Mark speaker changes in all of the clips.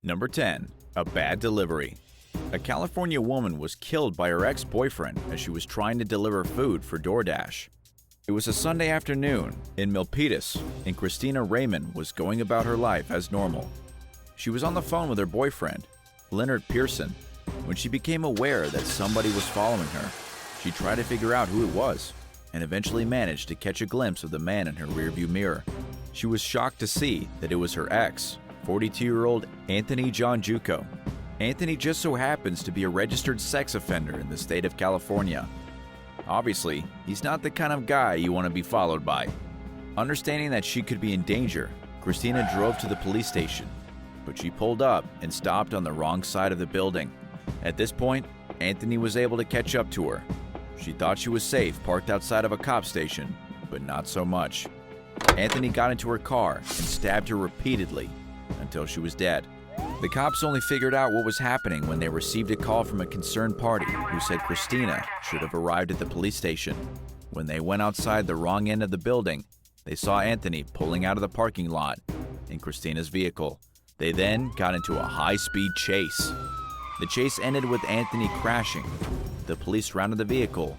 Speaker 1: Number 10. A bad delivery. A California woman was killed by her ex-boyfriend as she was trying to deliver food for DoorDash. It was a Sunday afternoon in Milpitas, and Christina Raymond was going about her life as normal. She was on the phone with her boyfriend, Leonard Pearson, when she became aware that somebody was following her. She tried to figure out who it was, and eventually managed to catch a glimpse of the man in her rearview mirror. She was shocked to see that it was her ex, 42-year-old Anthony John Juco. Anthony just so happens to be a registered sex offender in the state of California. Obviously, he's not the kind of guy you want to be followed by. Understanding that she could be in danger, Christina drove to the police station, but she pulled up and stopped on the wrong side of the building. At this point, Anthony was able to catch up to her. She thought she was safe parked outside of a cop station, but not so much. Anthony got into her car and stabbed her repeatedly until she was dead. The cops only figured out what was happening when they received a call from a concerned party who said Christina should have arrived at the police station. When they went outside the wrong end of the building, they saw Anthony pulling out of the parking lot in Christina's vehicle. They then got into a high-speed chase. The chase ended with Anthony crashing. The police surrounded the vehicle,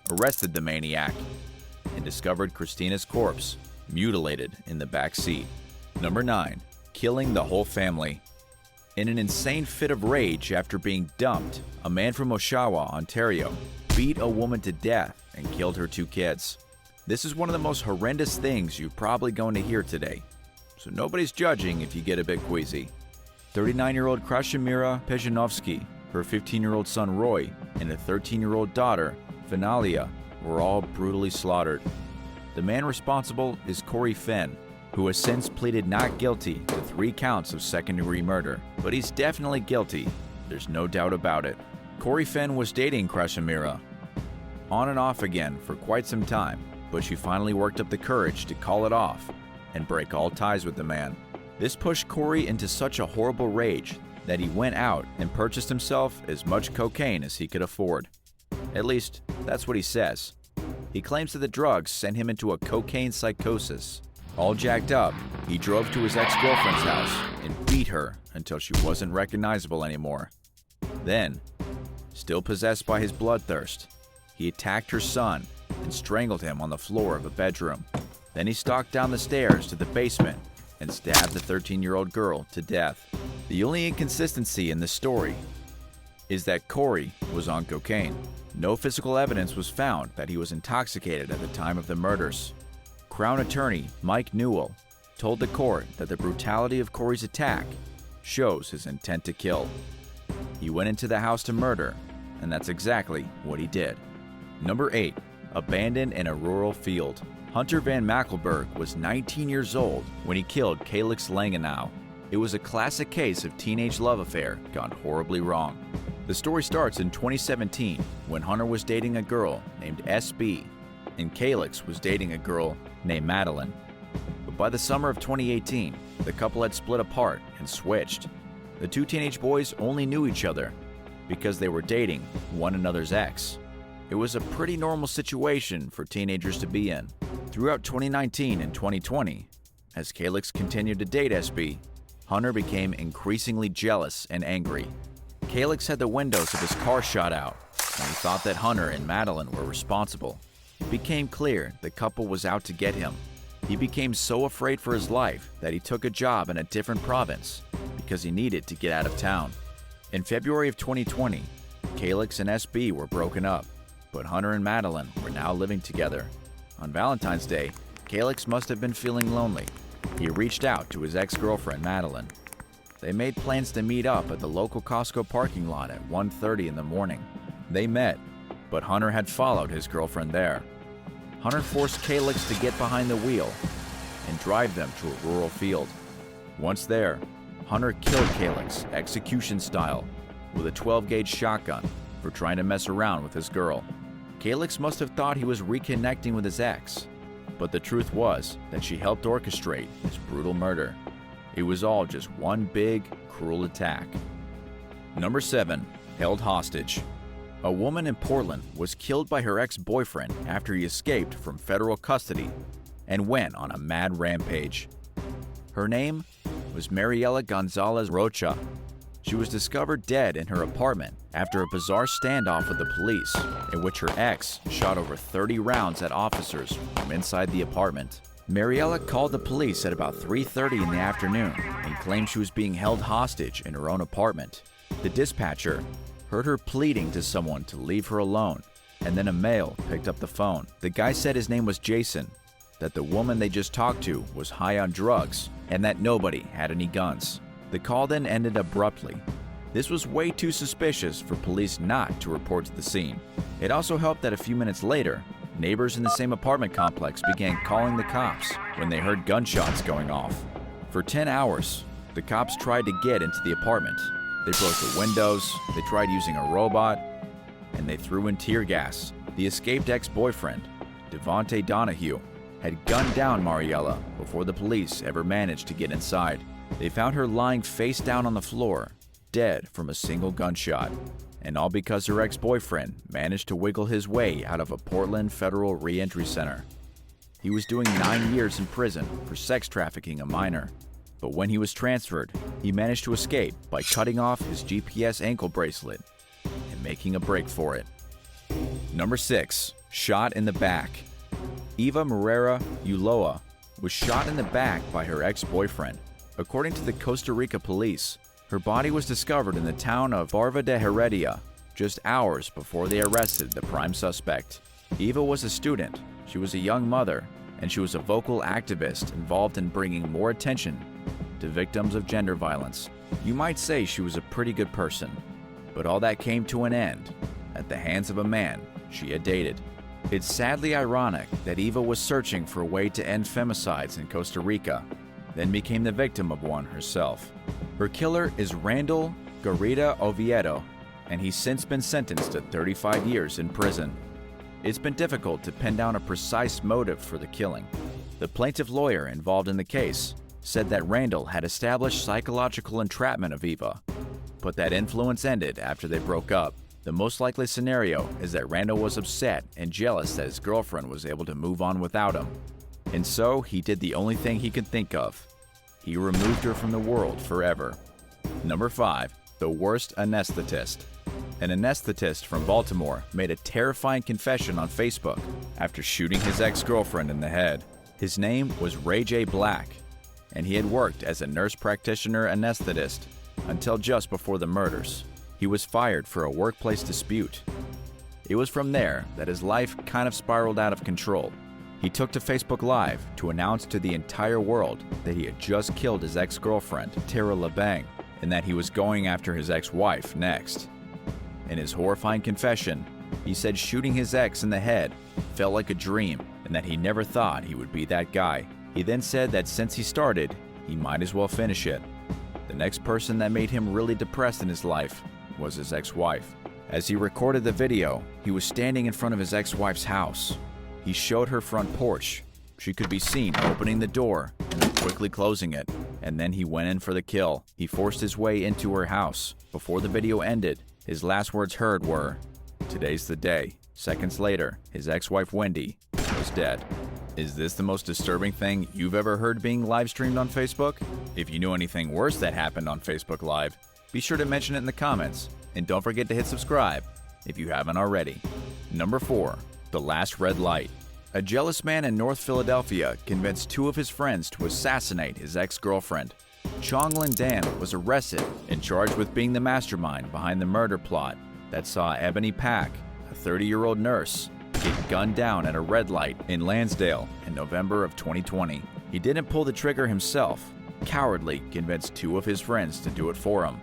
Speaker 1: arrested the maniac, and discovered Christina's corpse mutilated in the back seat. Number 9. Killing the whole family. In an insane fit of rage after being dumped, a man from Oshawa, Ontario, beat a woman to death and killed her 2 kids. This is one of the most horrendous things you're probably going to hear today, so nobody's judging if you get a bit queasy. 39-year-old Krashimira Pejanovsky, her 15-year-old son Roy, and a 13-year-old daughter, Finalia, were all brutally slaughtered. The man responsible is Corey Fenn, who has since pleaded not guilty to 3 counts of second-degree murder, but he's definitely guilty. There's no doubt about it. Corey Fenn was dating Krashimira on and off again for quite some time, but she finally worked up the courage to call it off and break all ties with the man. This pushed Corey into such a horrible rage that he went out and purchased himself as much cocaine as he could afford. At least, that's what he says. He claims that the drugs sent him into a cocaine psychosis. All jacked up, he drove to his ex-girlfriend's house and beat her until she wasn't recognizable anymore. Then, still possessed by his bloodthirst, he attacked her son and strangled him on the floor of a bedroom. Then he stalked down the stairs to the basement and stabbed the 13-year-old girl to death. The only inconsistency in this story is that Corey was on cocaine. No physical evidence was found that he was intoxicated at the time of the murders. Crown attorney Mike Newell told the court that the brutality of Corey's attack shows his intent to kill. He went into the house to murder, and that's exactly what he did. Number 8. Abandoned in a rural field. Hunter Van Mackelberg was 19 years old when he killed Calix Langenau. It was a classic case of teenage love affair gone horribly wrong. The story starts in 2017 when Hunter was dating a girl named SB, and Calix was dating a girl named Madeline. But by the summer of 2018, the couple had split apart and switched. The 2 teenage boys only knew each other because they were dating one another's ex. It was a pretty normal situation for teenagers to be in. Throughout 2019 and 2020, as Calix continued to date SB, Hunter became increasingly jealous and angry. Calix had the windows of his car shot out, and he thought that Hunter and Madeline were responsible. It became clear the couple was out to get him. He became so afraid for his life that he took a job in a different province because he needed to get out of town. In February of 2020, Calix and SB were broken up, but Hunter and Madeline were now living together. On Valentine's Day, Calix must have been feeling lonely. He reached out to his ex-girlfriend, Madeline. They made plans to meet up at the local Costco parking lot at 1:30 in the morning. They met, but Hunter had followed his girlfriend there. Hunter forced Calix to get behind the wheel and drive them to a rural field. Once there, Hunter killed Calix execution style with a 12-gauge shotgun for trying to mess around with his girl. Calix must have thought he was reconnecting with his ex, but the truth was that she helped orchestrate his brutal murder. It was all just one big, cruel attack. Number 7. Held hostage. A woman in Portland was killed by her ex-boyfriend after he escaped from federal custody and went on a mad rampage. Her name was Mariela Gonzalez Rocha. She was discovered dead in her apartment after a bizarre standoff with the police, in which her ex shot over 30 rounds at officers from inside the apartment. Mariela called the police at about 3:30 in the afternoon and claimed she was being held hostage in her own apartment. The dispatcher heard her pleading to someone to leave her alone, and then a male picked up the phone. The guy said his name was Jason, that the woman they just talked to was high on drugs, and that nobody had any guns. The call then ended abruptly. This was way too suspicious for police not to report to the scene. It also helped that a few minutes later, neighbors in the same apartment complex began calling the cops when they heard gunshots going off. For 10 hours, the cops tried to get into the apartment. They broke the windows, they tried using a robot, and they threw in tear gas. The escaped ex-boyfriend, Devontae Donahue, had gunned down Mariela before the police ever managed to get inside. They found her lying face down on the floor, dead from a single gunshot. And all because her ex-boyfriend managed to wiggle his way out of a Portland federal re-entry center. He was doing 9 years in prison for sex trafficking a minor. But when he was transferred, he managed to escape by cutting off his GPS ankle bracelet and making a break for it. Number 6. Shot in the back. Eva Morera Ulloa was shot in the back by her ex-boyfriend. According to the Costa Rica police, her body was discovered in the town of Barva de Heredia just hours before they arrested the prime suspect. Eva was a student, she was a young mother, and she was a vocal activist involved in bringing more attention to victims of gender violence. You might say she was a pretty good person, but all that came to an end at the hands of a man she had dated. It's sadly ironic that Eva was searching for a way to end femicides in Costa Rica, then became the victim of one herself. Her killer is Randall Garrida Oviedo, and he's since been sentenced to 35 years in prison. It's been difficult to pin down a precise motive for the killing. The plaintiff lawyer involved in the case said that Randall had established psychological entrapment of Eva, but that influence ended after they broke up. The most likely scenario is that Randall was upset and jealous that his girlfriend was able to move on without him. And so he did the only thing he could think of. He removed her from the world forever. Number 5. The worst anesthetist. An anesthetist from Baltimore made a terrifying confession on Facebook after shooting his ex-girlfriend in the head. His name was Ray J. Black, and he had worked as a nurse practitioner anesthetist until just before the murders. He was fired for a workplace dispute. It was from there that his life kind of spiraled out of control. He took to Facebook Live to announce to the entire world that he had just killed his ex-girlfriend, Tara LeBang, and that he was going after his ex-wife next. In his horrifying confession, he said shooting his ex in the head felt like a dream and that he never thought he would be that guy. He then said that since he started, he might as well finish it. The next person that made him really depressed in his life was his ex-wife. As he recorded the video, he was standing in front of his ex-wife's house. He showed her front porch. She could be seen opening the door and then quickly closing it, and then he went in for the kill. He forced his way into her house. Before the video ended, his last words heard were, "Today's the day." Seconds later, his ex-wife Wendy was dead. Is this the most disturbing thing you've ever heard being live streamed on Facebook? If you knew anything worse that happened on Facebook Live, be sure to mention it in the comments, and don't forget to hit subscribe if you haven't already. Number 4. The Last Red Light. A jealous man in North Philadelphia convinced 2 of his friends to assassinate his ex-girlfriend. Chong Lin Dan was arrested and charged with being the mastermind behind the murder plot that saw Ebony Pack, a 30-year-old nurse, get gunned down at a red light in Lansdale in November of 2020. He didn't pull the trigger himself, cowardly convinced 2 of his friends to do it for him.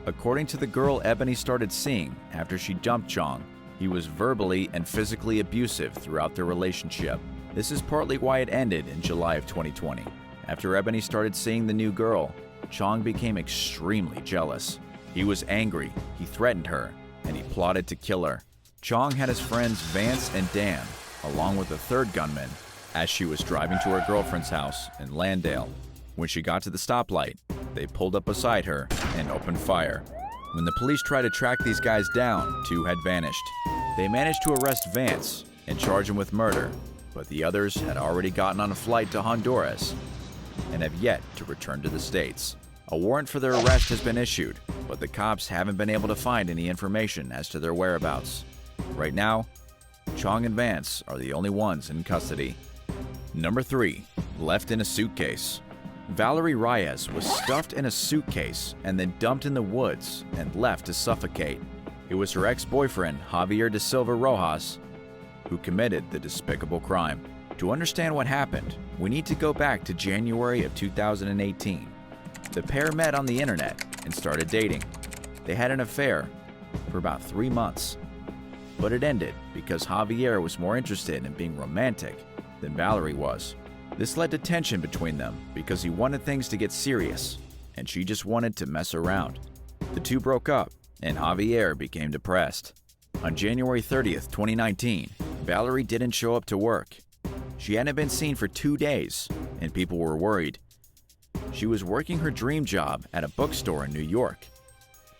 Speaker 1: According to the girl Ebony started seeing after she dumped Chong, he was verbally and physically abusive throughout their relationship. This is partly why it ended in July of 2020. After Ebony started seeing the new girl, Chong became extremely jealous. He was angry, he threatened her, and he plotted to kill her. Chong had his friends Vance and Dan, along with a third gunman, as she was driving to her girlfriend's house in Landale. When she got to the stoplight, they pulled up beside her and opened fire. When the police tried to track these guys down, 2 had vanished. They managed to arrest Vance and charge him with murder, but the others had already gotten on a flight to Honduras and have yet to return to the States. A warrant for their arrest has been issued, but the cops haven't been able to find any information as to their whereabouts. Right now, Chong and Vance are the only ones in custody. Number 3. Left in a suitcase. Valerie Reyes was stuffed in a suitcase and then dumped in the woods and left to suffocate. It was her ex-boyfriend, Javier de Silva Rojas, who committed the despicable crime. To understand what happened, we need to go back to January of 2018. The pair met on the internet and started dating. They had an affair for about 3 months, but it ended because Javier was more interested in being romantic than Valerie was. This led to tension between them because he wanted things to get serious, and she just wanted to mess around. The two broke up, and Javier became depressed. On January 30th, 2019, Valerie didn't show up to work. She hadn't been seen for 2 days, and people were worried. She was working her dream job at a bookstore in New York,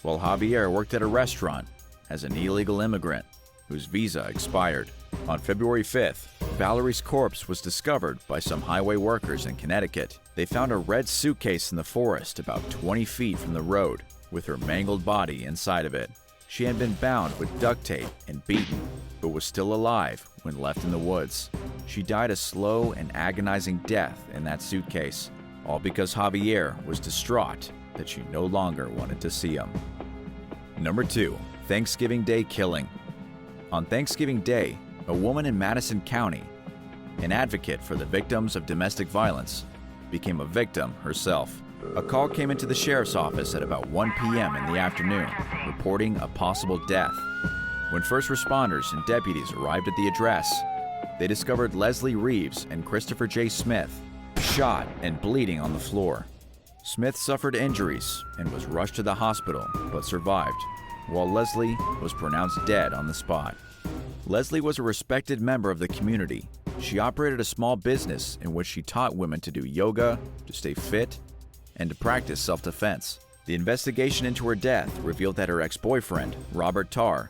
Speaker 1: while Javier worked at a restaurant as an illegal immigrant whose visa expired. On February 5th, Valerie's corpse was discovered by some highway workers in Connecticut. They found a red suitcase in the forest about 20 feet from the road with her mangled body inside of it. She had been bound with duct tape and beaten, but was still alive when left in the woods. She died a slow and agonizing death in that suitcase, all because Javier was distraught that she no longer wanted to see him. Number 2. Thanksgiving Day killing. On Thanksgiving Day, a woman in Madison County, an advocate for the victims of domestic violence, became a victim herself. A call came into the sheriff's office at about 1 p.m. in the afternoon, reporting a possible death. When first responders and deputies arrived at the address, they discovered Leslie Reeves and Christopher J. Smith shot and bleeding on the floor. Smith suffered injuries and was rushed to the hospital but survived, while Leslie was pronounced dead on the spot. Leslie was a respected member of the community. She operated a small business in which she taught women to do yoga, to stay fit, and to practice self-defense. The investigation into her death revealed that her ex-boyfriend, Robert Tarr,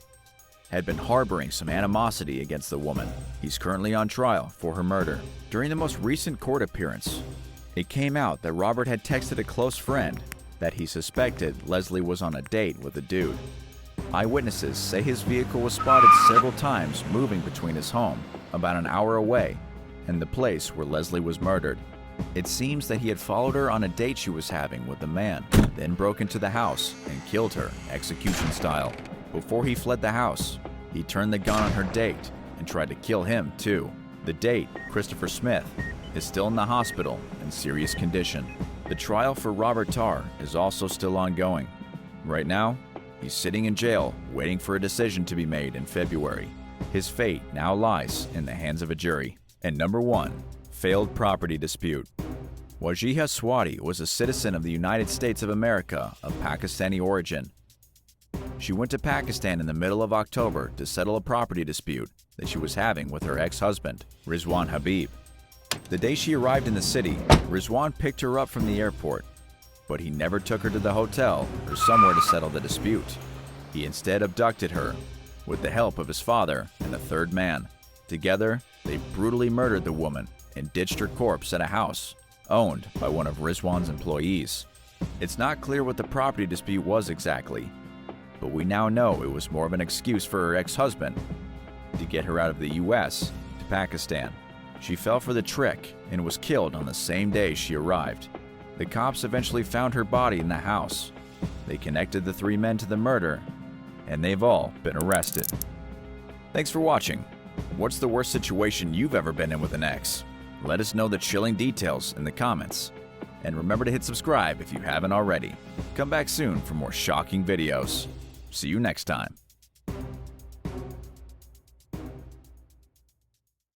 Speaker 1: had been harboring some animosity against the woman. He's currently on trial for her murder. During the most recent court appearance, it came out that Robert had texted a close friend that he suspected Leslie was on a date with a dude. Eyewitnesses say his vehicle was spotted several times moving between his home, about an hour away, and the place where Leslie was murdered. It seems that he had followed her on a date she was having with a man, then broke into the house and killed her, execution style. Before he fled the house, he turned the gun on her date and tried to kill him too. The date, Christopher Smith, is still in the hospital in serious condition. The trial for Robert Tarr is also still ongoing. Right now, he's sitting in jail waiting for a decision to be made in February. His fate now lies in the hands of a jury. And number 1, failed property dispute. Wajiha Swati was a citizen of the United States of America of Pakistani origin. She went to Pakistan in the middle of October to settle a property dispute that she was having with her ex-husband, Rizwan Habib. The day she arrived in the city, Rizwan picked her up from the airport, but he never took her to the hotel or somewhere to settle the dispute. He instead abducted her with the help of his father and a third man. Together, they brutally murdered the woman and ditched her corpse at a house owned by one of Rizwan's employees. It's not clear what the property dispute was exactly, but we now know it was more of an excuse for her ex-husband to get her out of the U.S. to Pakistan. She fell for the trick and was killed on the same day she arrived. The cops eventually found her body in the house. They connected the 3 men to the murder, and they've all been arrested. Thanks for watching. What's the worst situation you've ever been in with an ex? Let us know the chilling details in the comments. And remember to hit subscribe if you haven't already. Come back soon for more shocking videos. See you next time.